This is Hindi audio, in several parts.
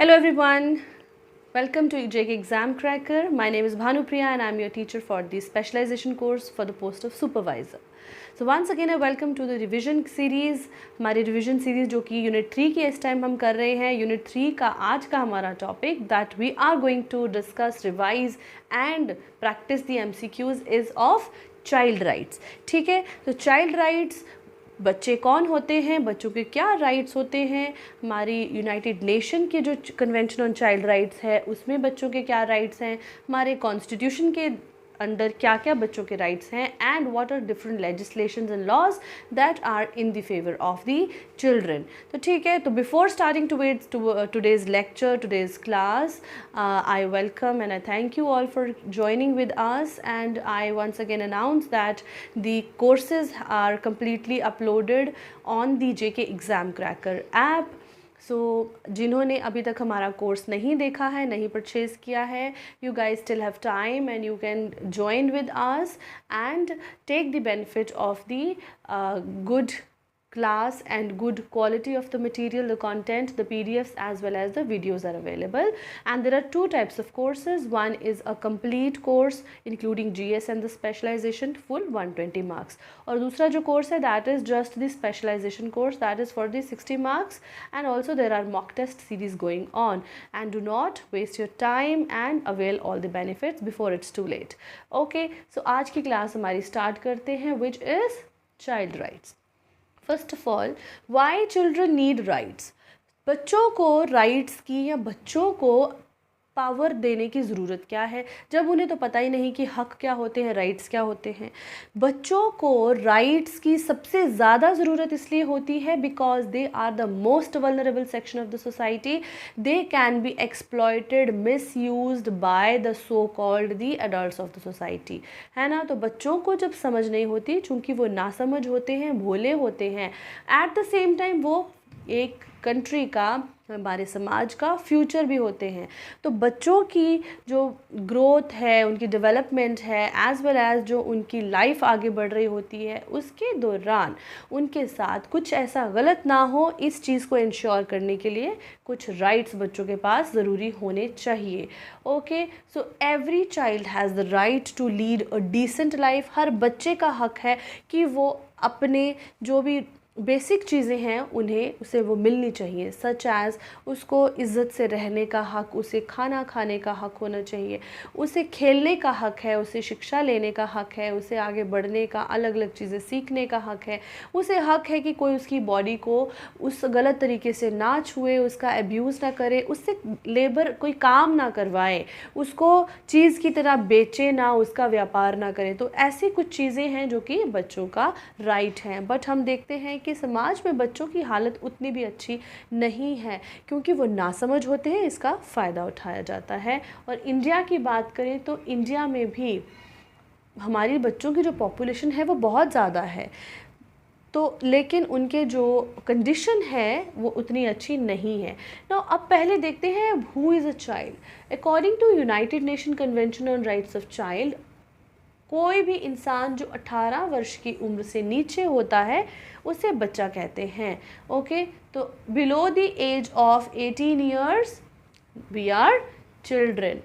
Hello everyone, welcome to JK Exam Cracker. My name is Bhanupriya and I am your teacher for the specialization course for the post of supervisor. So once again I welcome to the revision series. हमारी revision series जो कि unit 3 की इस टाइम हम कर रहे हैं. unit 3 का आज का हमारा topic that we are going to discuss, revise and practice the MCQs is of child rights. ठीक है, तो child rights बच्चे कौन होते हैं, बच्चों के क्या राइट्स होते हैं, हमारी यूनाइटेड नेशन के जो कन्वेंशन ऑन चाइल्ड राइट्स है उसमें बच्चों के क्या राइट्स हैं, हमारे कॉन्स्टिट्यूशन के अंडर क्या क्या बच्चों के राइट्स हैं, and what are different legislations and laws that are in the favour of the children. तो ठीक है, तो before starting today's lecture, today's class, I welcome and I thank you all for joining with us, and I once again announce that the courses are completely uploaded on the JK Exam Cracker app. सो जिन्होंने अभी तक हमारा कोर्स नहीं देखा है, नहीं परचेज़ किया है, you guys still have time and you can join with us and take the benefit of the good class and good quality of the material, the content, the PDFs as well as the videos are available. And there are two types of courses. One is a complete course including GS and the specialization, full 120 marks. और दूसरा जो course है that is just the specialization course, that is for the 60 marks, and also there are mock test series going on. And do not waste your time and avail all the benefits before it's too late. Okay, so आज की class हमारी start करते हैं, which is child rights. First of all, why children need rights. बच्चों को राइट्स की या बच्चों को पावर देने की ज़रूरत क्या है जब उन्हें तो पता ही नहीं कि हक क्या होते हैं, राइट्स क्या होते हैं. बच्चों को राइट्स की सबसे ज़्यादा ज़रूरत इसलिए होती है because they are the most vulnerable section of the society. They can be exploited, misused by the so called the adults of the society, है ना. तो बच्चों को जब समझ नहीं होती, चूँकि वो नासमझ होते हैं, भोले होते हैं, एट द सेम टाइम वो एक कंट्री का, हमारे समाज का फ्यूचर भी होते हैं. तो बच्चों की जो ग्रोथ है, उनकी डेवलपमेंट है, एज़ वेल एज़ जो उनकी लाइफ आगे बढ़ रही होती है, उसके दौरान उनके साथ कुछ ऐसा गलत ना हो, इस चीज़ को इंश्योर करने के लिए कुछ राइट्स बच्चों के पास ज़रूरी होने चाहिए. Okay, so every child has the right to lead a decent life. हर बच्चे का हक है कि वो अपने जो भी बेसिक चीज़ें हैं उसे वो मिलनी चाहिए, सच एज़ उसको इज़्ज़त से रहने का हक, उसे खाना खाने का हक होना चाहिए, उसे खेलने का हक है, उसे शिक्षा लेने का हक है, उसे आगे बढ़ने का, अलग अलग चीज़ें सीखने का हक है, उसे हक है कि कोई उसकी बॉडी को उस गलत तरीके से ना छुए, उसका अब्यूज़ ना करे, उससे लेबर कोई काम ना करवाए, उसको चीज़ की तरह बेचे ना, उसका व्यापार ना करे. तो ऐसी कुछ चीज़ें हैं जो कि बच्चों का राइट हैं. बट हम देखते हैं कि समाज में बच्चों की हालत उतनी भी अच्छी नहीं है क्योंकि वो नासमझ होते हैं, इसका फ़ायदा उठाया जाता है. और इंडिया की बात करें तो इंडिया में भी हमारी बच्चों की जो पॉपुलेशन है वो बहुत ज़्यादा है, तो लेकिन उनके जो कंडीशन है वो उतनी अच्छी नहीं है. नाउ अब पहले देखते हैं who is a child. According to United Nation convention on rights of child, कोई भी इंसान जो 18 वर्ष की उम्र से नीचे होता है उसे बच्चा कहते हैं. ओके, तो below the age of 18 years we are children.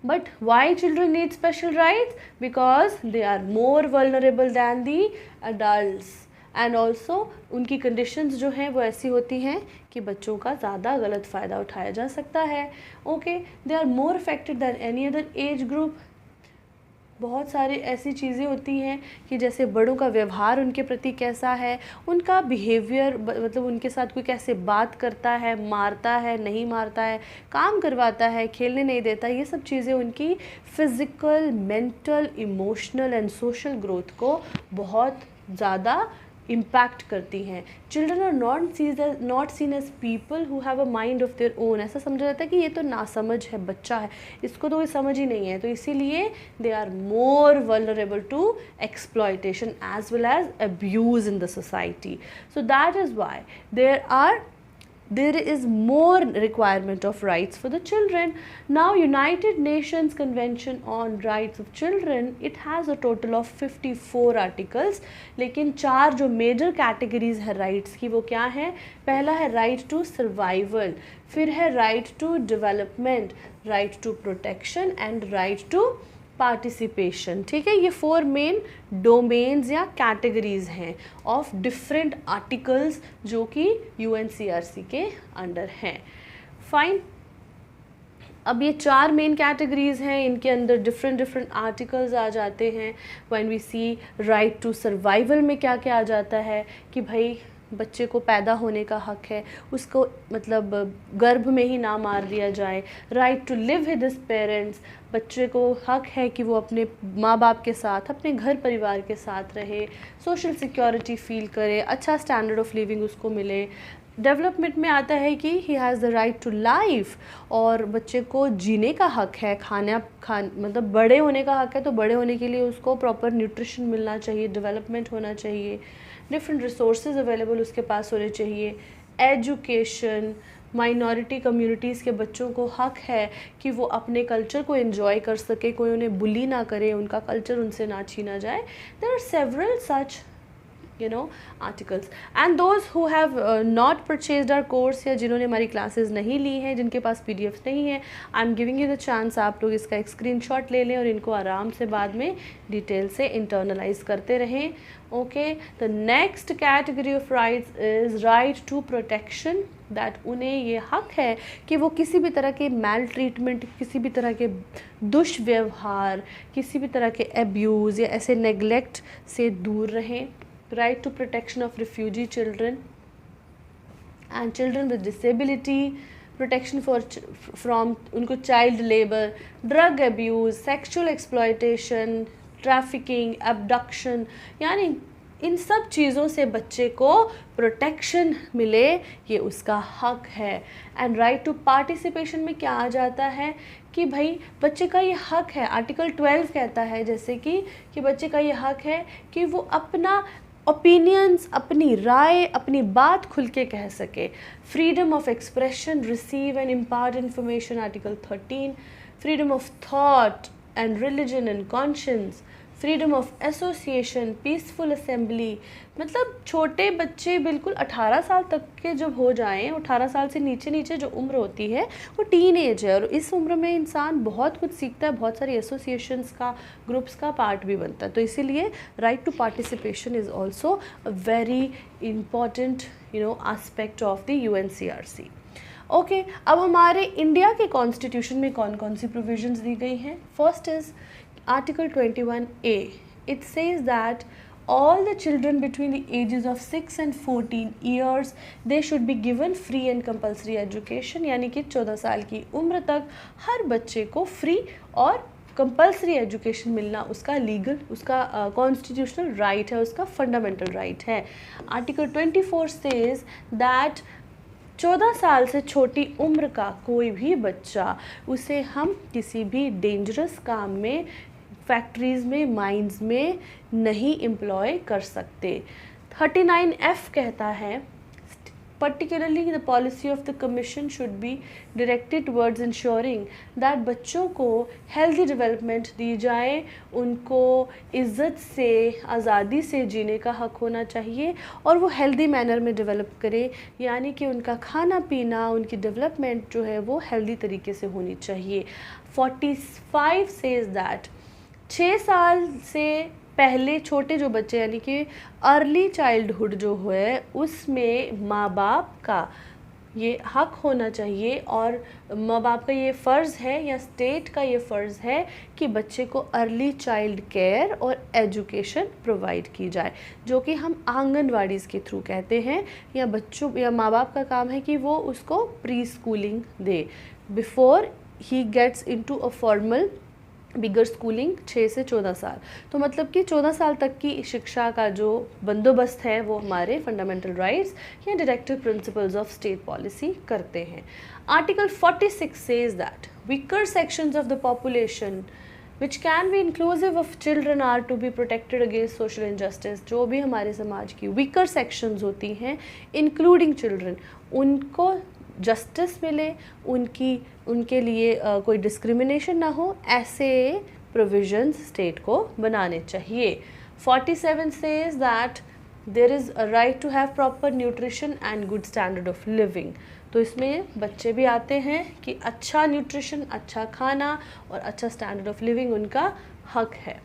But why children need special rights? Because they are more vulnerable than the adults, and also उनकी कंडीशंस जो हैं वो ऐसी होती हैं कि बच्चों का ज़्यादा गलत फ़ायदा उठाया जा सकता है. Okay, they are more affected than any other age group. बहुत सारी ऐसी चीज़ें होती हैं कि जैसे बड़ों का व्यवहार उनके प्रति कैसा है, उनका बिहेवियर, मतलब उनके साथ कोई कैसे बात करता है, मारता है, नहीं मारता है, काम करवाता है, खेलने नहीं देता, ये सब चीज़ें उनकी physical, mental, emotional and social growth को बहुत ज़्यादा इम्पैक्ट करती हैं. Children are not seen as people who have a mind of their own. ऐसा समझा जाता है कि ये तो नासमझ है, बच्चा है, इसको तो कोई समझ ही नहीं है, तो इसीलिए they are more vulnerable to exploitation as well as abuse in the society. So that is why there are there is more requirement of rights for the children. Now United Nations Convention on Rights of Children, it has a total of 54 articles, लेकिन 4 जो मेजर कैटेगरीज है राइट्स की वो क्या है? पहला है राइट टू सर्वाइवल, फिर है right to development, right to protection and right to participation. ठीक है, ये 4 मेन डोमेन्स या कैटेगरीज हैं ऑफ डिफरेंट आर्टिकल्स जो कि UNCRC के अंडर हैं. फाइन, अब ये 4 मेन कैटेगरीज हैं, इनके अंदर डिफरेंट आर्टिकल्स आ जाते हैं. When we see right to survival में क्या क्या आ जाता है कि भाई बच्चे को पैदा होने का हक है, उसको मतलब गर्भ में ही ना मार दिया जाए. Right to live with his parents, बच्चे को हक है कि वो अपने माँ बाप के साथ, अपने घर परिवार के साथ रहे, सोशल सिक्योरिटी फील करे, अच्छा स्टैंडर्ड ऑफ लिविंग उसको मिले. डेवलपमेंट में आता है कि he has the right to life, और बच्चे को जीने का हक है, मतलब बड़े होने का हक है, तो बड़े होने के लिए उसको प्रॉपर न्यूट्रिशन मिलना चाहिए, डेवलपमेंट होना चाहिए, डिफरेंट रिसोर्सेज अवेलेबल उसके पास होने चाहिए. एजुकेशन, माइनॉरिटी कम्युनिटीज़ के बच्चों को हक है कि वो अपने कल्चर को एंजॉय कर सके, कोई उन्हें बुली ना करे, उनका कल्चर उनसे ना छीना जाए. There are several such articles. And those who have not purchased our course, या जिन्होंने हमारी क्लासेस नहीं ली हैं, जिनके पास PDF नहीं है, I am giving you the chance, आप लोग इसका एक स्क्रीनशॉट ले लें और इनको आराम से बाद में डिटेल से इंटरनलाइज करते रहें. Okay, the next category of rights is right to protection, that उन्हें ये हक है कि वो किसी भी तरह के मैल ट्रीटमेंट, किसी भी तरह के दुष्व्यवहार, किसी भी तरह के एब्यूज़ या ऐसे नेग्लेक्ट से दूर रहें. Right to protection of refugee children and children with disability, protection from उनको child labor, drug abuse, sexual exploitation, trafficking, abduction, यानी इन सब चीज़ों से बच्चे को प्रोटेक्शन मिले, ये उसका हक है. एंड राइट टू पार्टिसिपेशन में क्या आ जाता है कि भाई बच्चे का ये हक है, आर्टिकल 12 कहता है जैसे कि बच्चे का ये हक है कि वो अपना ओपिनियंस, अपनी राय, अपनी बात खुल के कह सके. Freedom of expression, receive and impart information, article 13. Freedom of thought and religion and conscience, freedom of association, peaceful assembly. मतलब छोटे बच्चे बिल्कुल 18 साल तक के जब हो जाएं, 18 साल से नीचे जो उम्र होती है वो टीन एज है, और इस उम्र में इंसान बहुत कुछ सीखता है, बहुत सारी एसोसिएशंस का, ग्रुप्स का पार्ट भी बनता है. तो इसीलिए right to participation is also a very important aspect of the UNCRC. ओके, अब हमारे इंडिया के कॉन्स्टिट्यूशन में कौन कौन सी प्रोविजंस दी गई हैं. First is Article 21A. It says that all the children between the ages of 6 and 14 years, they should be given free and compulsory education. यानी कि 14 साल की उम्र तक हर बच्चे को फ्री और कंपल्सरी एजुकेशन मिलना उसका लीगल, उसका कॉन्स्टिट्यूशनल राइट है, उसका फंडामेंटल राइट है. आर्टिकल 24 says that 14 साल से छोटी उम्र का कोई भी बच्चा, उसे हम किसी भी डेंजरस काम में, फैक्ट्रीज़ में, माइंस में नहीं एम्प्लॉय कर सकते. 39F कहता है particularly the policy of the commission should be directed towards ensuring that बच्चों को healthy development दी जाए, उनको इज़्ज़त से, आज़ादी से जीने का हक होना चाहिए, और वो healthy manner में develop करे, यानी कि उनका खाना पीना, उनकी development जो है वो healthy तरीके से होनी चाहिए. 45 says that 6 साल से पहले छोटे जो बच्चे, यानी कि अर्ली चाइल्डहुड जो है, उसमें माँ बाप का ये हक होना चाहिए, और माँ बाप का ये फ़र्ज़ है या स्टेट का ये फ़र्ज़ है कि बच्चे को अर्ली चाइल्ड केयर और एजुकेशन प्रोवाइड की जाए, जो कि हम आंगनवाड़ीज़ के थ्रू कहते हैं, या बच्चों या माँ बाप का काम है कि वो उसको प्री स्कूलिंग दे before he gets into a formal bigger schooling 6 से 14 साल. तो मतलब कि 14 साल तक की शिक्षा का जो बंदोबस्त है वो हमारे फंडामेंटल राइट्स या directive principles of state policy करते हैं. Article 46 says that weaker sections of the population which can be inclusive of children are to be protected against social injustice. जो भी हमारे समाज की वीकर सेक्शंस होती हैं इंक्लूडिंग चिल्ड्रन, उनको जस्टिस मिले, उनके लिए कोई डिस्क्रिमिनेशन ना हो, ऐसे प्रोविजंस स्टेट को बनाने चाहिए। 47 says that there is a right to have proper nutrition and good standard of living। तो इसमें बच्चे भी आते हैं कि अच्छा न्यूट्रिशन, अच्छा खाना और अच्छा स्टैंडर्ड ऑफ लिविंग उनका हक है।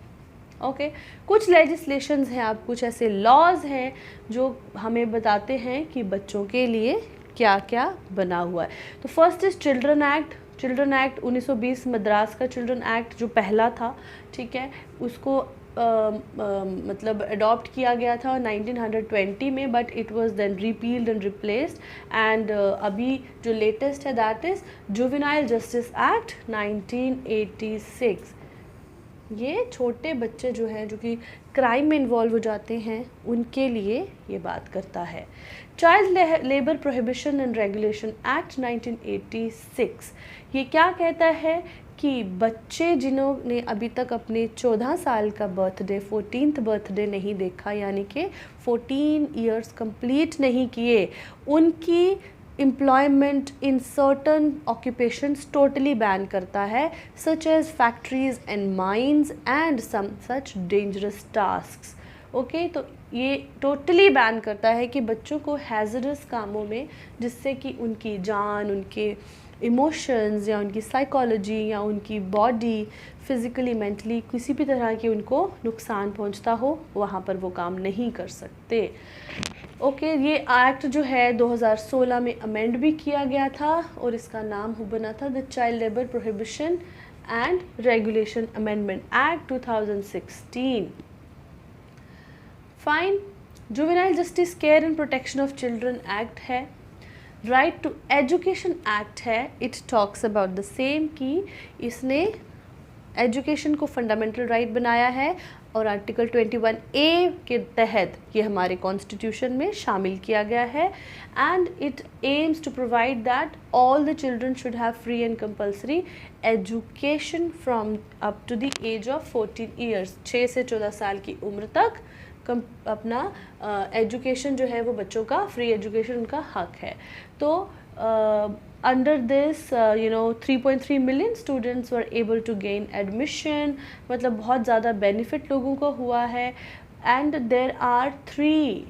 ओके कुछ लेजिस्लेशंस हैं, आप कुछ ऐसे लॉज हैं जो हमें बताते हैं कि बच्चों के लिए क्या क्या बना हुआ है। तो first is children act. Children act 1920 Madras का चिल्ड्रन एक्ट जो पहला था, ठीक है, उसको मतलब अडॉप्ट किया गया था 1920 में, but it was then repealed and replaced. And अभी जो लेटेस्ट है that is juvenile justice act 1986। ये छोटे बच्चे जो हैं जो कि क्राइम में इन्वॉल्व हो जाते हैं उनके लिए ये बात करता है। Child labour prohibition and regulation act 1986 ये क्या कहता है कि बच्चे जिन्होंने अभी तक अपने 14 साल का बर्थडे 14th बर्थडे नहीं देखा, यानी कि 14 इयर्स कंप्लीट नहीं किए, उनकी employment in certain occupations totally ban करता है, such as factories and mines and some such dangerous tasks. Okay तो ये टोटली बैन करता है कि बच्चों को हैजरस कामों में, जिससे कि उनकी जान, उनके इमोशंस या उनकी साइकोलॉजी या उनकी बॉडी फिज़िकली मेंटली किसी भी तरह की उनको नुकसान पहुंचता हो, वहाँ पर वो काम नहीं कर सकते। ओके ये एक्ट जो है 2016 में अमेंड भी किया गया था और इसका नाम हो बना था the child labour prohibition and regulation amendment act 2016। Fine. Juvenile justice care and protection of children act है। राइट टू एजुकेशन एक्ट है, it talks about the same कि इसने एजुकेशन को फंडामेंटल राइट बनाया है और आर्टिकल 21A के तहत ये हमारे कॉन्स्टिट्यूशन में शामिल किया गया है। And it aims to provide that all the children should have free and compulsory education from up to the age of 14 years. 6 से 14 साल की उम्र तक अपना एजुकेशन जो है वो बच्चों का फ्री एजुकेशन उनका हक है। तो under this 3.3 million students were able to gain admission, मतलब बहुत ज़्यादा benefit लोगों को हुआ है। and there are three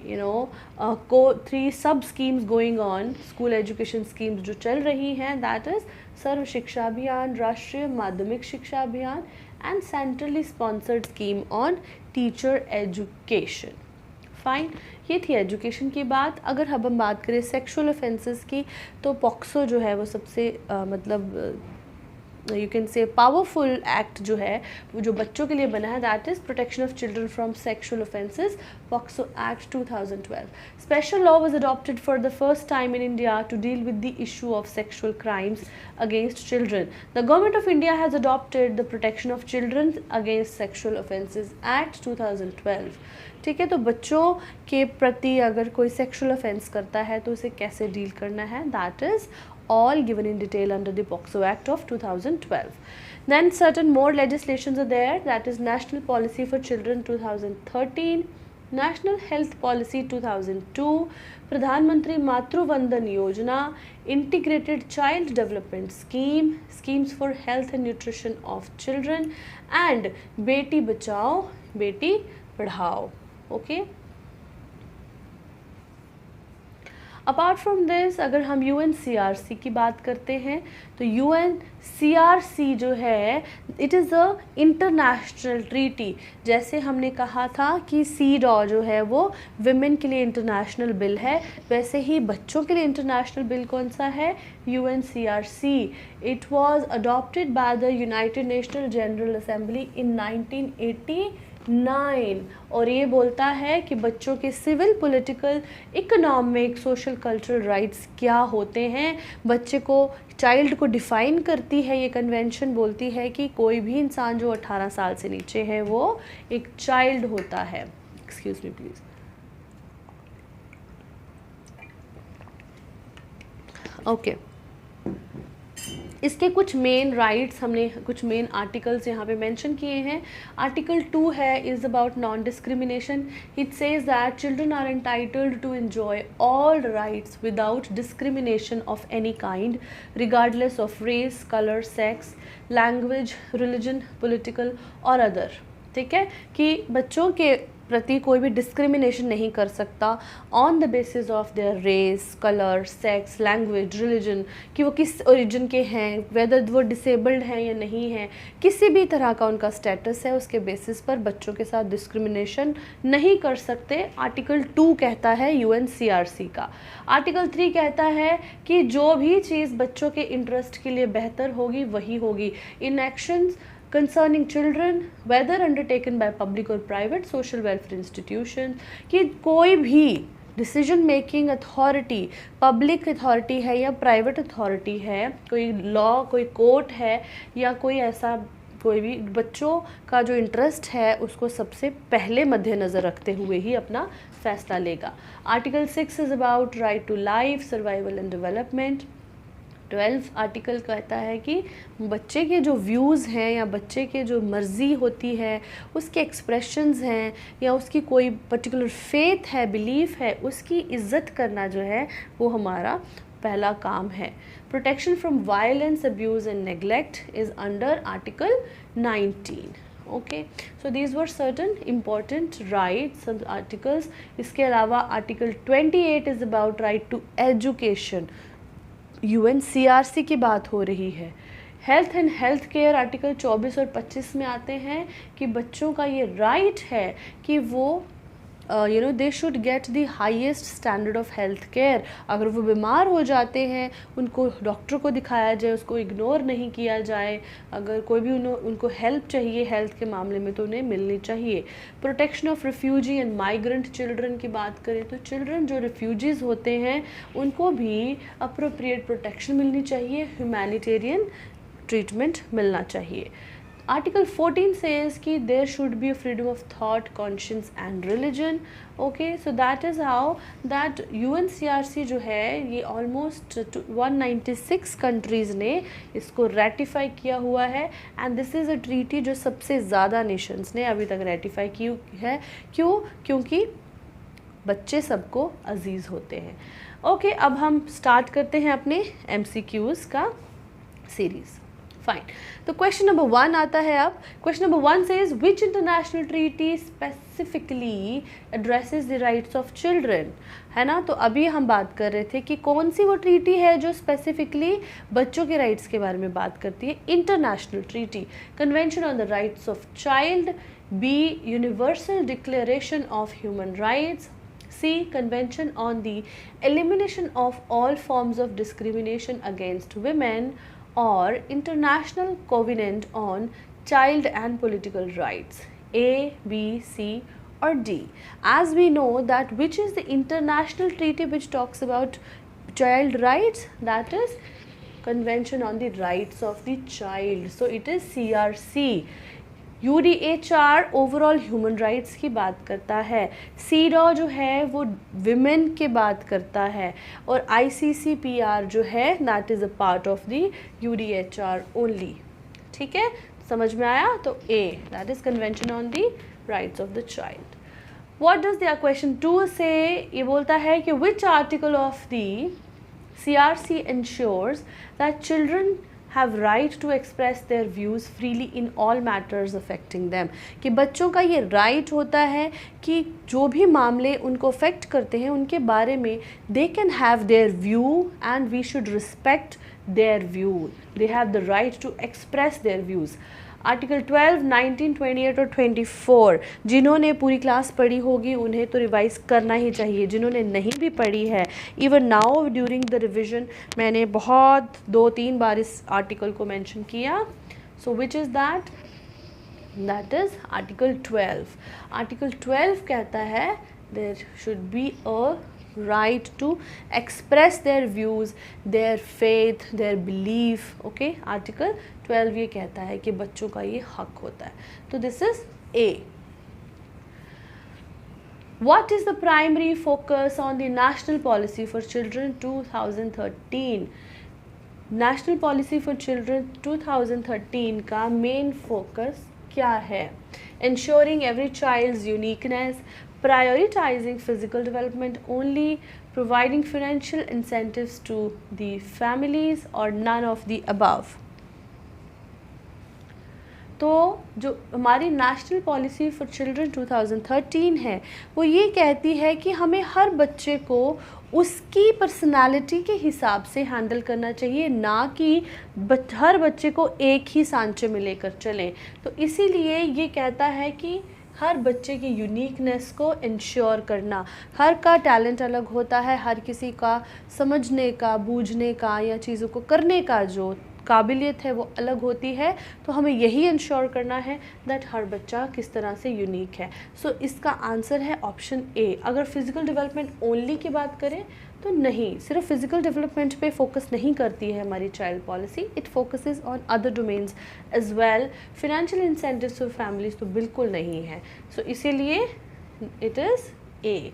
sub schemes going on, school education schemes जो चल रही हैं, that is सर्व शिक्षा अभियान, राष्ट्रीय माध्यमिक शिक्षा अभियान and centrally sponsored scheme on teacher education। Fine, ये थी एजुकेशन की बात। अगर अब हम बात करें सेक्सुअल ऑफेंसेस की, तो पॉक्सो जो है वो सबसे मतलब you can say powerful act जो है वो जो बच्चों के लिए बना है, that is protection of children from sexual offences, POCSO act 2012। Special law was adopted for the first time in India to deal with the issue of sexual crimes against children. The government of India has adopted the protection of children against sexual offences act 2012। ठीक है, तो बच्चों के प्रति अगर कोई सेक्सुअल ऑफेंस करता है तो उसे कैसे डील करना है, that is all given in detail under the POCSO Act of 2012. Then certain more legislations are there, that is National Policy for Children 2013, National Health Policy 2002, Pradhan Mantri Matru Vandan Yojana, Integrated Child Development Scheme, Schemes for Health and Nutrition of Children, and Beti Bachao, Beti Padhao. Okay. Apart from this, अगर हम UNCRC की बात करते हैं तो UNCRC जो है it is a international treaty. जैसे हमने कहा था कि CEDAW जो है वो विमेन के लिए इंटरनेशनल बिल है, वैसे ही बच्चों के लिए इंटरनेशनल बिल कौन सा है, UNCRC। It was adopted by the United National General Assembly in 1989 और ये बोलता है कि बच्चों के civil, political, economic, social, cultural rights क्या होते हैं। बच्चे को, चाइल्ड को डिफ़ाइन करती है ये कन्वेंशन, बोलती है कि कोई भी इंसान जो 18 साल से नीचे है वो एक चाइल्ड होता है। Excuse me please. ओके, इसके कुछ मेन राइट्स हमने कुछ मेन आर्टिकल्स यहाँ पे मेंशन किए हैं. आर्टिकल 2 है is about non discrimination. It says that children are entitled to enjoy all rights without discrimination of any kind regardless of race, colour, sex, language, religion, political और अदर. ठीक है, कि बच्चों के प्रति कोई भी डिस्क्रिमिनेशन नहीं कर सकता on the basis of their race, colour, sex, language, religion, कि वो किस ओरिजिन के हैं, वेदर वो डिसेबल्ड हैं या नहीं हैं, किसी भी तरह का उनका स्टेटस है उसके बेसिस पर बच्चों के साथ डिस्क्रिमिनेशन नहीं कर सकते. आर्टिकल 2 कहता है UNCRC का. आर्टिकल 3 कहता है कि जो भी चीज़ बच्चों के इंटरेस्ट के लिए बेहतर होगी वही होगी. इन actions concerning children whether undertaken by public or private social welfare institution, कि कोई भी decision making authority public authority है या प्राइवेट अथॉरिटी है, कोई लॉ, कोई कोर्ट है या कोई ऐसा कोई भी बच्चों का जो इंटरेस्ट है उसको सबसे पहले मद्देनज़र रखते हुए ही अपना फैसला लेगा. Article 6 is about right to life, survival and development. 12 article कहता है कि बच्चे के जो व्यूज़ हैं या बच्चे के जो मर्ज़ी होती है, उसके एक्सप्रेशंस हैं या उसकी कोई पर्टिकुलर फेथ है, बिलीफ है, उसकी इज़्ज़त करना जो है वो हमारा पहला काम है. Protection from violence, abuse and neglect is under article 19. Okay, so these were certain important rights and articles. इसके अलावा article 28 is about right to education. UNCRC की बात हो रही है. Health and health care article 24 और 25 में आते हैं कि बच्चों का ये राइट है कि वो they should get the highest standard of health care. अगर वो बीमार हो जाते हैं उनको डॉक्टर को दिखाया जाए, उसको इग्नोर नहीं किया जाए. अगर कोई भी उनको हेल्प चाहिए हेल्थ के मामले में तो उन्हें मिलनी चाहिए. Protection of refugee and migrant children की बात करें तो चिल्ड्रन जो रिफ्यूजीज़ होते हैं उनको भी अप्रोप्रिएट प्रोटेक्शन मिलनी चाहिए, ह्यूमैनिटेरियन ट्रीटमेंट मिलना चाहिए. आर्टिकल 14 says कि there should be a freedom of thought, conscience and religion. Okay, so that is how that UNCRC जो है ये almost 196 countries ने इसको ratify किया हुआ है and this is a treaty जो सबसे ज़्यादा nations ने अभी तक ratify की है. क्यों? क्योंकि बच्चे सबको अजीज़ होते हैं. ओके, अब हम स्टार्ट करते हैं अपने MCQs का सीरीज़. फाइन, तो क्वेश्चन नंबर 1 आता है. अब question number 1 says which international treaty specifically addresses the rights of children. है ना, तो अभी हम बात कर रहे थे कि कौन सी वो ट्रीटी है जो स्पेसिफिकली बच्चों के राइट्स के बारे में बात करती है. International treaty, convention on the rights of child. B, universal declaration of human rights. C, Convention on the Elimination of All Forms of Discrimination Against Women, or International Covenant on Child and Political Rights. A, B, C or D. As we know that which is the international treaty which talks about child rights, that is Convention on the Rights of the Child. So it is CRC. UDHR overall human rights की बात करता है. CEDAW जो है वो विमेन की बात करता है और ICCPR जो है that is a part of the UDHR only. ठीक है, समझ में आया. तो A, that is convention on the rights of the child. What does the question 2 से, ये बोलता है कि विच article of the CRC ensures that children have right to express their views freely in all matters affecting them. कि बच्चों का ये right होता है कि जो भी मामले उनको affect करते हैं उनके बारे में they can have their view and we should respect their view. They have the right to express their views. Article 12, 19, 28 और 24 जिन्होंने पूरी क्लास पढ़ी होगी उन्हें तो रिवाइज करना ही चाहिए. जिन्होंने नहीं भी पढ़ी है, even now during the revision मैंने बहुत 2-3 बार इस आर्टिकल को मेंशन किया. So which is that? That is article 12. Article 12 कहता है there should be a right to express their views, their faith, their belief. Okay, article 12 ये कहता है कि बच्चों का ये हक होता है. तो this is A. What is the primary focus on the national policy for children 2013? National policy for children 2013 का मेन फोकस क्या है? Ensuring every child's uniqueness, prioritizing physical development only, providing financial incentives to the families, or none of the above. तो जो हमारी नेशनल पॉलिसी फॉर चिल्ड्रन 2013 है वो ये कहती है कि हमें हर बच्चे को उसकी पर्सनालिटी के हिसाब से हैंडल करना चाहिए, ना कि हर बच्चे को एक ही सांचे में लेकर चलें। तो इसीलिए ये कहता है कि हर बच्चे की यूनिकनेस को इंश्योर करना। हर का टैलेंट अलग होता है, हर किसी का समझने का, बूझने का या चीज़ों को करने का जो काबिलियत है वो अलग होती है। तो हमें यही इंश्योर करना है दैट हर बच्चा किस तरह से यूनिक है। सो इसका आंसर है ऑप्शन ए। अगर फिज़िकल डेवलपमेंट ओनली की बात करें तो नहीं, सिर्फ फिज़िकल डेवलपमेंट पे फोकस नहीं करती है हमारी child policy, it focuses on other domains as well. Financial incentives for families तो बिल्कुल नहीं है। सो इसीलिए it is A.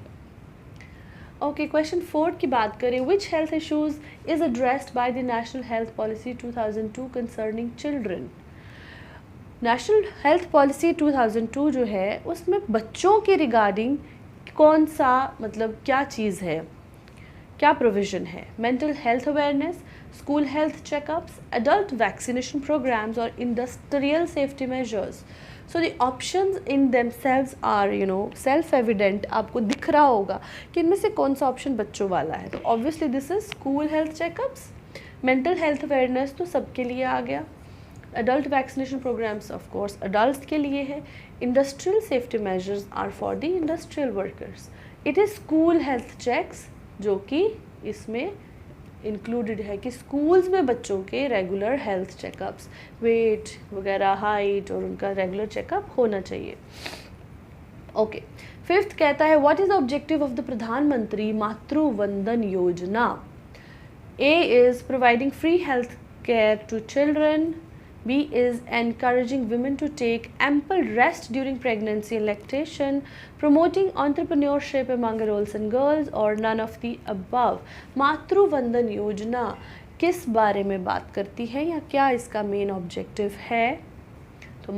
Okay, question 4 की बात करें, which health issues is addressed by the national health policy 2002 concerning children? National health policy 2002 जो है उसमें बच्चों के रिगार्डिंग कौन सा, मतलब क्या चीज़ है, क्या प्रोविज़न है? Mental health awareness, school health checkups, adult vaccination programs और industrial safety measures. So the options in themselves are self evident. आपको दिख रहा होगा कि इनमें से कौन सा ऑप्शन बच्चों वाला है। तो obviously this is school health checkups. Mental health awareness तो सबके लिए आ गया। Adult vaccination programmes of course adult के लिए है। Industrial safety measures are for the industrial workers. It is school health checks जो कि इसमें इंक्लूडेड है कि स्कूल्स में बच्चों के रेगुलर हेल्थ चेकअप्स, वेट वगैरह, हाइट और उनका रेगुलर चेकअप होना चाहिए। ओके, 5th कहता है what is the objective of the Pradhan Mantri Matru Vandana Yojana? A is providing free health care to children, B is encouraging women to take ample rest during pregnancy and lactation, promoting entrepreneurship among adults and girls, or none of the above. मातृ वंदन योजना किस बारे में बात करती है या क्या इसका मेन ऑब्जेक्टिव है? तो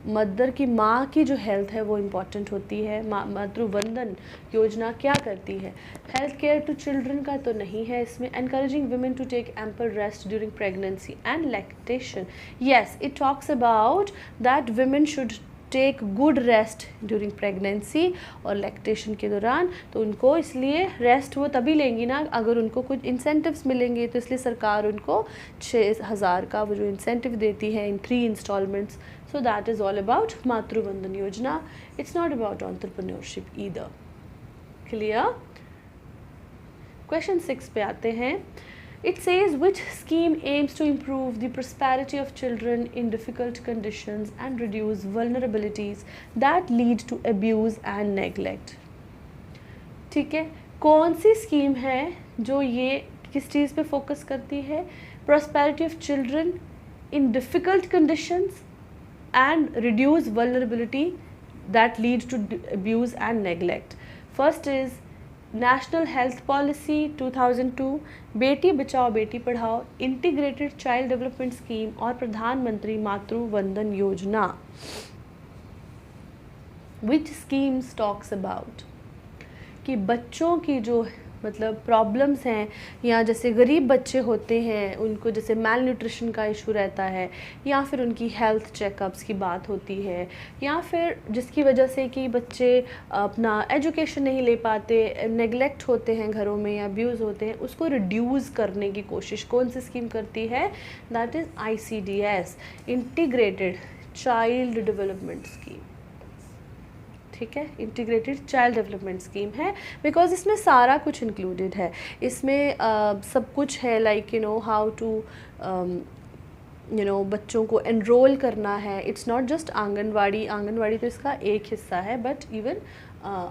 मदर की माँ की जो हेल्थ है वो इम्पॉर्टेंट होती है। मातृ वंदन योजना क्या करती है? हेल्थ केयर टू चिल्ड्रन का तो नहीं है इसमें। Encouraging women to take ample rest during pregnancy and lactation, yes it talks about that women should take good rest during pregnancy और लैक्टेशन के दौरान। तो उनको इसलिए रेस्ट वो तभी लेंगी ना अगर उनको कुछ इंसेंटिव्स मिलेंगे। तो इसलिए सरकार उनको 6,000 का वो जो इंसेंटिव देती है इन 3 installments. So that is all about Matru Vandan Yojana. It's not about entrepreneurship either. Clear? Question 6 पे आते हैं. It says which scheme aims to improve the prosperity of children in difficult conditions and reduce vulnerabilities that lead to abuse and neglect. ठीक है, कौन सी स्कीम है जो ये किस चीज़ पे फोकस करती है? Prosperity of children in difficult conditions and reduce vulnerability that leads to abuse and neglect. First is National Health Policy 2002, Beti Bachao Beti Padhao, Integrated Child Development Scheme और प्रधानमंत्री मातृ वंदन योजना. Which schemes talks about कि बच्चों की जो मतलब प्रॉब्लम्स हैं या जैसे गरीब बच्चे होते हैं उनको जैसे मैल न्यूट्रिशन का इशू रहता है या फिर उनकी हेल्थ चेकअप्स की बात होती है या फिर जिसकी वजह से कि बच्चे अपना एजुकेशन नहीं ले पाते, नेगलेक्ट होते हैं घरों में या अब्यूज़ होते हैं, उसको रिड्यूस करने की कोशिश कौन सी स्कीम करती है? That is ICDS, integrated child development scheme. ठीक है, इंटीग्रेटेड चाइल्ड डेवलपमेंट स्कीम है बिकॉज इसमें सारा कुछ इंक्लूडेड है. इसमें सब कुछ है लाइक हाउ टू बच्चों को एनरोल करना है. इट्स नॉट जस्ट आंगनवाड़ी तो इसका एक हिस्सा है बट इवन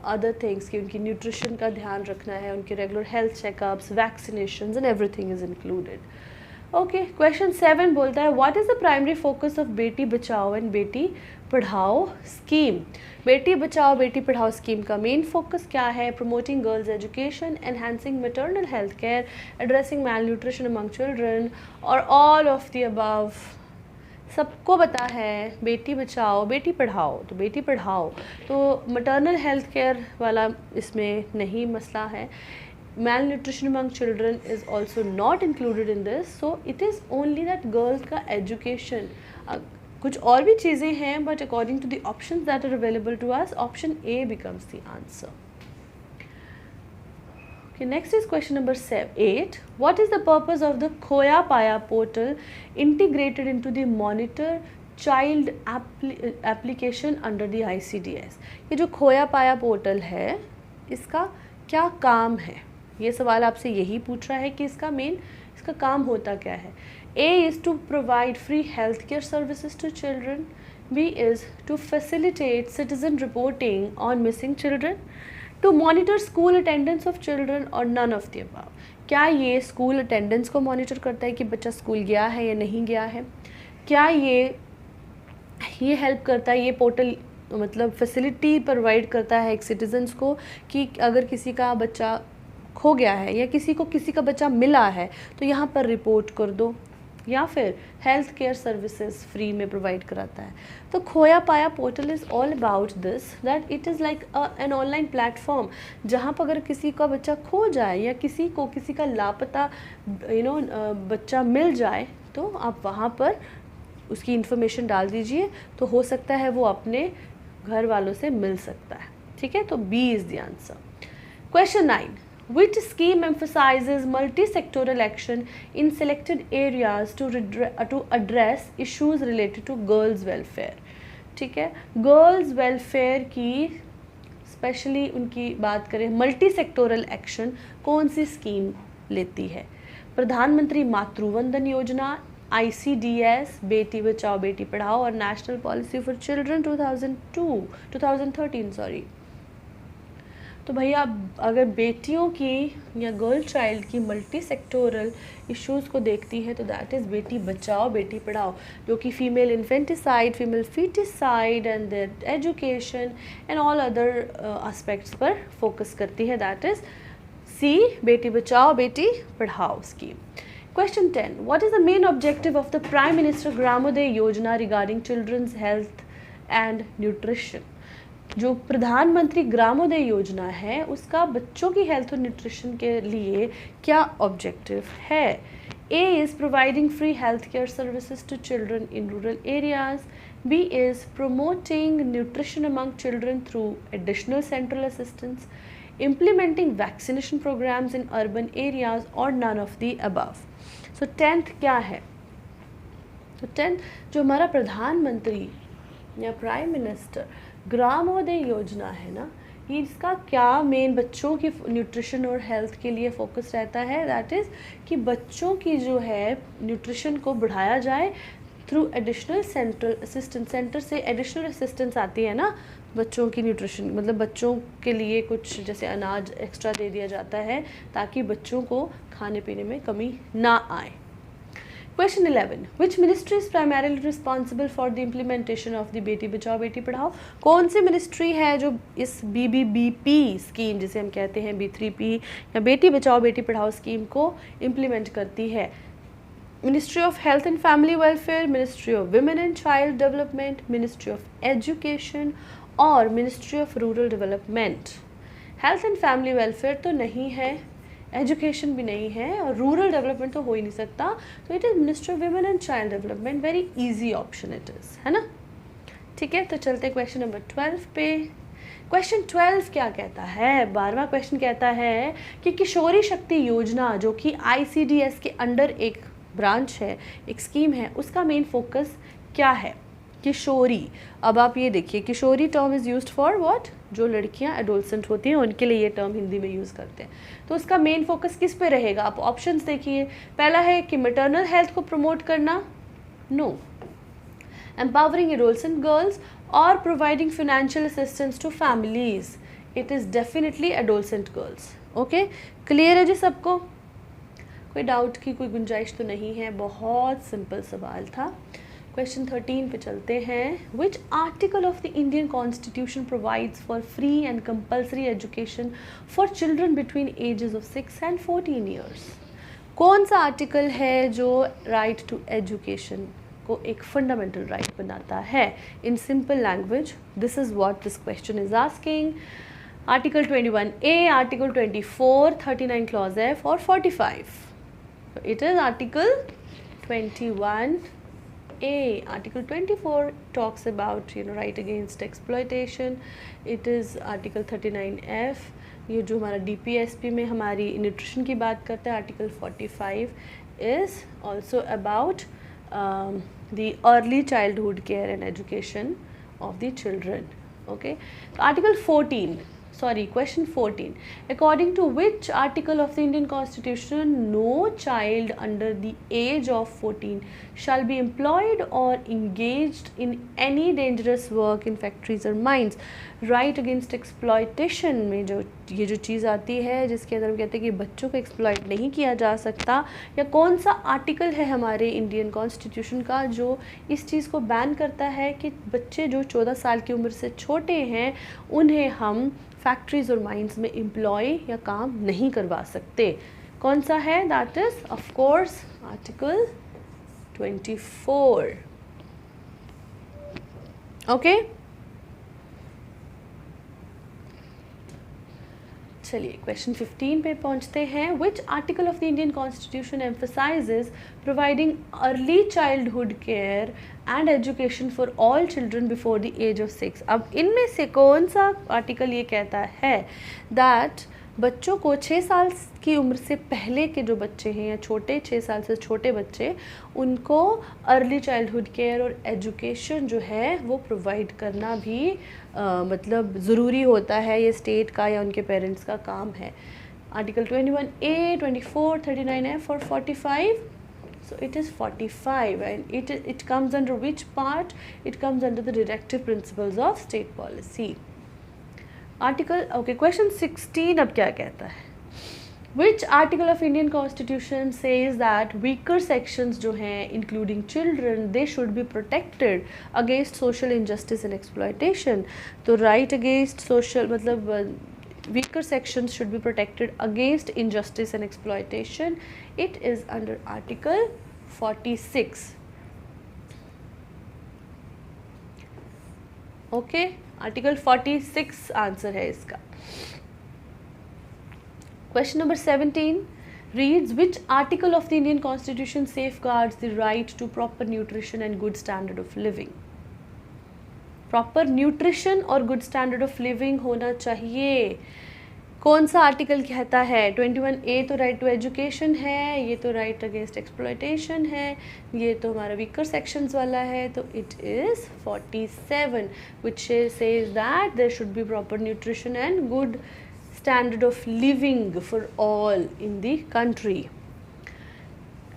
अदर थिंग्स कि उनकी न्यूट्रिशन का ध्यान रखना है, उनके regular health checkups, vaccinations and everything is included. Okay, question 7 बोलता है what is the primary focus of Beti Bachao and Beti Padhao scheme. Beti Bachao Beti Padhao scheme का मेन फोकस क्या है? Promoting girls education, enhancing maternal health care, addressing malnutrition among children और ऑल ऑफ द अबव। सबको पता है बेटी बचाओ बेटी पढ़ाओ, तो बेटी पढ़ाओ तो मैटरनल हेल्थ केयर वाला इसमें नहीं मसला है। malnutrition among children is also not included in this, so it is only that girls का education। कुछ और भी चीज़ें हैं but according to the options that are available to us, option A becomes the answer. Okay, next is question number 8. What is the purpose of the Khoya Paya portal integrated into the monitor child application under the ICDS? ये जो खोया पाया पोर्टल है इसका क्या काम है? ये सवाल आपसे यही पूछ रहा है कि इसका काम होता क्या है। A is to provide free healthcare services to children. B is to facilitate citizen reporting on missing children. To monitor school attendance of children or none of the above. क्या ये स्कूल अटेंडेंस को मॉनिटर करता है कि बच्चा स्कूल गया है या नहीं गया है? क्या ये हेल्प करता है, ये पोर्टल मतलब फैसिलिटी प्रोवाइड करता है एक सिटीजन्स को कि अगर किसी का बच्चा खो गया है या किसी का बच्चा मिला है तो यहाँ पर रिपोर्ट कर दो, या फिर हेल्थ केयर सर्विसेज फ्री में प्रोवाइड कराता है। तो खोया पाया portal is all about this, that it is like an online platform जहाँ पर अगर किसी का बच्चा खो जाए या किसी का लापता बच्चा मिल जाए तो आप वहाँ पर उसकी इन्फॉर्मेशन डाल दीजिए, तो हो सकता है वो अपने घर वालों से मिल सकता है। ठीक है, तो B is the answer. Question 9. Which scheme emphasizes multi-sectoral action in selected areas to address issues related to girls welfare? ठीक है, गर्ल्स वेलफेयर की स्पेशली उनकी बात करें, मल्टी सेक्टोरल एक्शन कौन सी स्कीम लेती है? प्रधानमंत्री मातृवंदन योजना, ICDS, बेटी बचाओ बेटी पढ़ाओ और national policy for children 2013 sorry. तो भैया अगर बेटियों की या गर्ल चाइल्ड की मल्टी सेक्टोरल इश्यूज़ को देखती है तो दैट इज़ बेटी बचाओ बेटी पढ़ाओ, जो कि female infanticide, female foeticide and there education and all other aspects पर फोकस करती है। That is C, Beti Bachao Beti Padhao scheme. Question 10. What is the main objective of the Prime Minister Gramoday Yojana regarding children's health and nutrition? जो प्रधानमंत्री ग्रामोदय योजना है उसका बच्चों की हेल्थ और न्यूट्रिशन के लिए क्या ऑब्जेक्टिव है? A is providing free healthcare services to children in rural areas. B is promoting nutrition among children through additional central assistance, implementing vaccination programs in urban areas, or none of the above. So 10th क्या है? तो 10th जो हमारा प्रधानमंत्री या प्राइम मिनिस्टर ग्रामोदय योजना है ना, ये इसका क्या मेन बच्चों की न्यूट्रिशन और हेल्थ के लिए फोकस रहता है? दैट इज़ कि बच्चों की जो है न्यूट्रिशन को बढ़ाया जाए through additional central assistance. Centre से एडिशनल असिस्टेंस आती है ना बच्चों की न्यूट्रिशन, मतलब बच्चों के लिए कुछ जैसे अनाज एक्स्ट्रा दे दिया जाता है ताकि बच्चों को खाने पीने में कमी ना आए। Question 11. Which ministry is primarily responsible for the implementation of the Beti Bachao Beti Padhao? कौन सी मिनिस्ट्री है जो इस BBBP स्कीम जिसे हम कहते हैं B3P या बेटी बचाओ बेटी पढ़ाओ स्कीम को इम्प्लीमेंट करती है? Ministry of health and family welfare, ministry of women and child development, ministry of education और ministry of rural development. Health and family welfare तो नहीं है, एजुकेशन भी नहीं है और रूरल डेवलपमेंट तो हो ही नहीं सकता, तो it is ministry of women and child development. Very easy option it is, है ना। ठीक है, तो चलते क्वेश्चन नंबर 12 पे। क्वेश्चन 12 क्या कहता है? 12वां क्वेश्चन कहता है कि किशोरी शक्ति योजना जो कि ICDS के अंडर एक ब्रांच है, एक स्कीम है, उसका मेन फोकस क्या है? किशोरी, अब आप ये देखिए kishori term is used for what? जो लड़कियां एडोलसेंट होती हैं उनके लिए ये टर्म हिंदी में यूज़ करते हैं। तो उसका मेन फोकस किस पे रहेगा? आप ऑप्शंस देखिए। पहला है कि मैटरनल हेल्थ को प्रमोट करना, नो, एम्पावरिंग एडोलसेंट गर्ल्स और providing financial assistance to families. It is definitely adolescent girls. Okay, clear है जी सबको? कोई डाउट की कोई गुंजाइश तो नहीं है, बहुत सिंपल सवाल था। क्वेश्चन 13 पे चलते हैं। Which article of the Indian constitution provides for free and compulsory education for children between ages of 6 and 14 years? कौन सा आर्टिकल है जो राइट टू एजुकेशन को एक फंडामेंटल राइट बनाता है? In simple language this is what this question is asking. Article 21A, article 24, 39 clause F और 45? So it is article 21A. Article 24 talks about right against exploitation. It is article 39F. ये जो हमारा DPSP में हमारी न्यूट्रिशन की बात करता है। Article 45 is also about the early childhood care and education of the children. Okay, so article 14, sorry, question 14, according to which article of the Indian Constitution no child under the age of 14 shall be employed or engaged in any dangerous work in factories or mines? Right against exploitation में जो ये जो चीज़ आती है जिसके अंदर हम कहते हैं कि बच्चों को एक्सप्लॉइट नहीं किया जा सकता, या कौन सा आर्टिकल है हमारे इंडियन कॉन्स्टिट्यूशन का जो इस चीज़ को बैन करता है कि बच्चे जो 14 साल की उम्र से छोटे हैं उन्हें हम फैक्ट्रीज और माइंस में एम्प्लॉय या काम नहीं करवा सकते? कौन सा है? That is of course article 24. Okay, चलिए क्वेश्चन 15 पे पहुंचते हैं। Which article of the Indian constitution emphasises providing early childhood care and education for all children before the age of 6? अब इनमें से कौन सा आर्टिकल ये कहता है दैट बच्चों को 6 साल की उम्र से पहले के जो बच्चे हैं या छोटे 6 साल से छोटे बच्चे, उनको अर्ली चाइल्डहुड केयर और एजुकेशन जो है वो प्रोवाइड करना भी मतलब ज़रूरी होता है, ये स्टेट का या उनके पेरेंट्स का काम है। आर्टिकल 21A, 24, 39F और 45? So it is 45 and it comes under which part? It comes under the directive principles of state policy. Article okay, question 16 अब क्या कहता है? विच article of Indian constitution says that weaker sections जो हैं including children they should be protected against social injustice and exploitation? तो राइट अगेंस्ट सोशल मतलब weaker sections should be protected against injustice and exploitation. It is under article 46. Okay, article 46 answer है इसका। Question number 17 reads, which article of the Indian Constitution safeguards the right to proper nutrition and good standard of living? Proper nutrition और गुड स्टैंडर्ड ऑफ लिविंग होना चाहिए। कौन सा आर्टिकल कहता है? 21A तो राइट टू एजुकेशन है, ये तो राइट अगेंस्ट एक्सप्लॉयटेशन है, ये तो हमारा वीकर सेक्शंस वाला है, तो it is 47 which says that there should be proper nutrition and good standard of living for all in the country.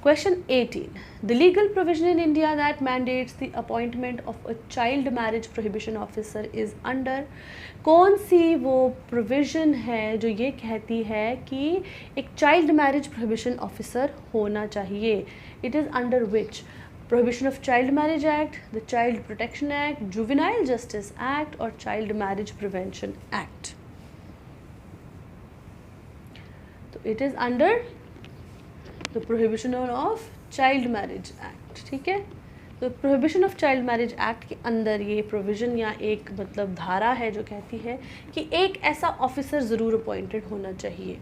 Question 18. The legal provision in India that mandates the appointment of a child marriage prohibition officer is under? कौन सी वो प्रोविज़न है जो ये कहती है कि एक चाइल्ड मैरिज प्रोहिबिशन ऑफिसर होना चाहिए? It is under which? Prohibition of child marriage act, the child protection act, juvenile justice act और चाइल्ड मैरिज प्रिवेंशन एक्ट? तो it is under the prohibition of child marriage act. ठीक है, तो prohibition of child marriage act के अंदर ये प्रोविज़न या एक मतलब धारा है जो कहती है कि एक ऐसा ऑफिसर ज़रूर अपॉइंटेड होना चाहिए।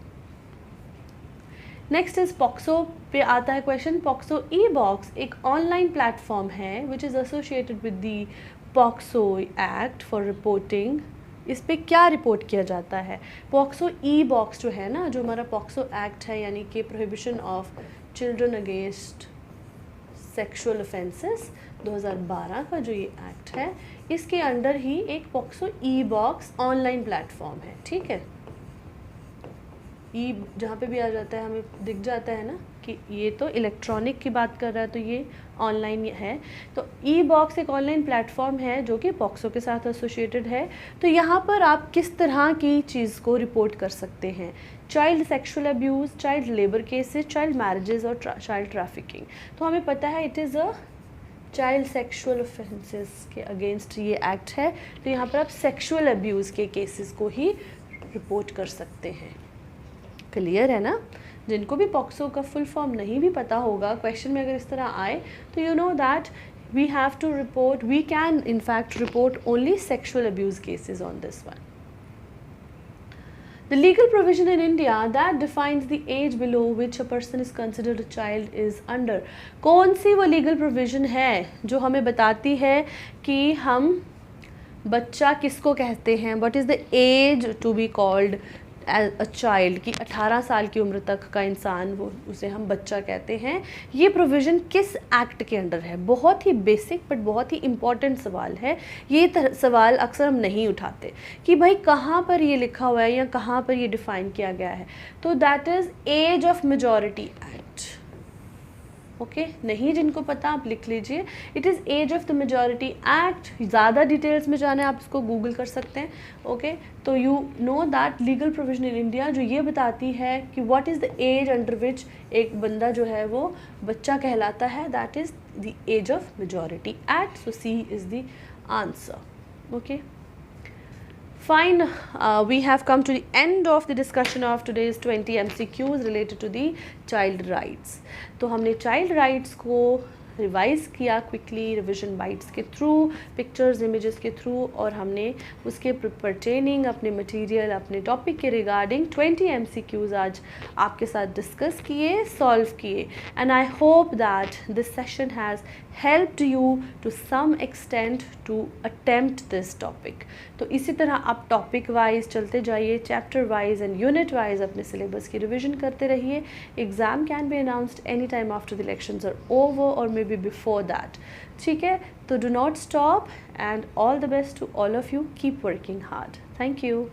नेक्स्ट इज पॉक्सो पे आता है क्वेश्चन। पॉक्सो ई बॉक्स एक ऑनलाइन प्लेटफॉर्म है which is associated with the POCSO act for reporting. इस पे क्या रिपोर्ट किया जाता है? पॉक्सो ई बॉक्स जो है ना, जो हमारा पॉक्सो एक्ट है यानी कि prohibition of children against sexual offences 2012 का जो ये एक्ट है, इसके अंडर ही एक POCSO e box online platform है। ठीक है, ई जहाँ पे भी आ जाता है हमें दिख जाता है ना कि ये तो इलेक्ट्रॉनिक की बात कर रहा है, तो ये ऑनलाइन है। तो ई बॉक्स एक ऑनलाइन प्लेटफॉर्म है जो कि पॉक्सो के साथ एसोसिएटेड है। तो यहाँ पर आप किस तरह की चीज़ को रिपोर्ट कर सकते हैं? Child sexual abuse, child labour cases, child marriages और चाइल्ड ट्रैफिकिंग। तो हमें पता है it is a child sexual offences के अगेंस्ट ये एक्ट है। तो यहाँ पर आप सेक्शुअल अब्यूज़ के केसेस को ही रिपोर्ट कर सकते हैं। क्लियर है ना? जिनको भी पॉक्सो का फुल फॉर्म नहीं भी पता होगा, क्वेश्चन में अगर इस तरह आए तो you know that we have to report, we can in fact report only sexual abuse cases on this one. The legal provision in India that defines the age below which a person is considered a child is under. कौन सी वो legal provision है जो हमें बताती है कि हम बच्चा किसको कहते हैं, what is the age to be called a child, कि 18 साल की उम्र तक का इंसान वो उसे हम बच्चा कहते हैं। ये प्रोविज़न किस एक्ट के अंडर है? बहुत ही बेसिक बट बहुत ही इम्पॉर्टेंट सवाल है। ये सवाल अक्सर हम नहीं उठाते कि भाई कहाँ पर ये लिखा हुआ है या कहाँ पर ये डिफ़ाइन किया गया है। तो that is age of majority act. Okay नहीं जिनको पता आप लिख लीजिए, it is age of the majority act. ज़्यादा डिटेल्स में जाने आप इसको गूगल कर सकते हैं। ओके तो you know that legal provision in India जो ये बताती है कि what is the age under which एक बंदा जो है वो बच्चा कहलाता है, that is the age of majority act. So C is the answer. Okay fine, we have come to the end of the discussion of today's 20 MCQs related to the child rights. तो हमने child rights को रिवाइज़ किया क्विकली रिविजन बाइट्स के थ्रू, पिक्चर्स इमेजेस के थ्रू, और हमने उसके परटेनिंग अपने मटेरियल अपने टॉपिक के रिगार्डिंग 20 MCQs आज आपके साथ डिस्कस किए, सॉल्व किए। And I hope that this session has helped you to some extent to attempt this topic. तो इसी तरह आप टॉपिक वाइज चलते जाइए, chapter wise and unit wise अपने सिलेबस की रिविजन करते रहिए। Exam can be announced any time after the elections are over और मे बी बिफोर दैट। ठीक है, तो do not stop and all the best to all of you. Keep working hard. Thank you.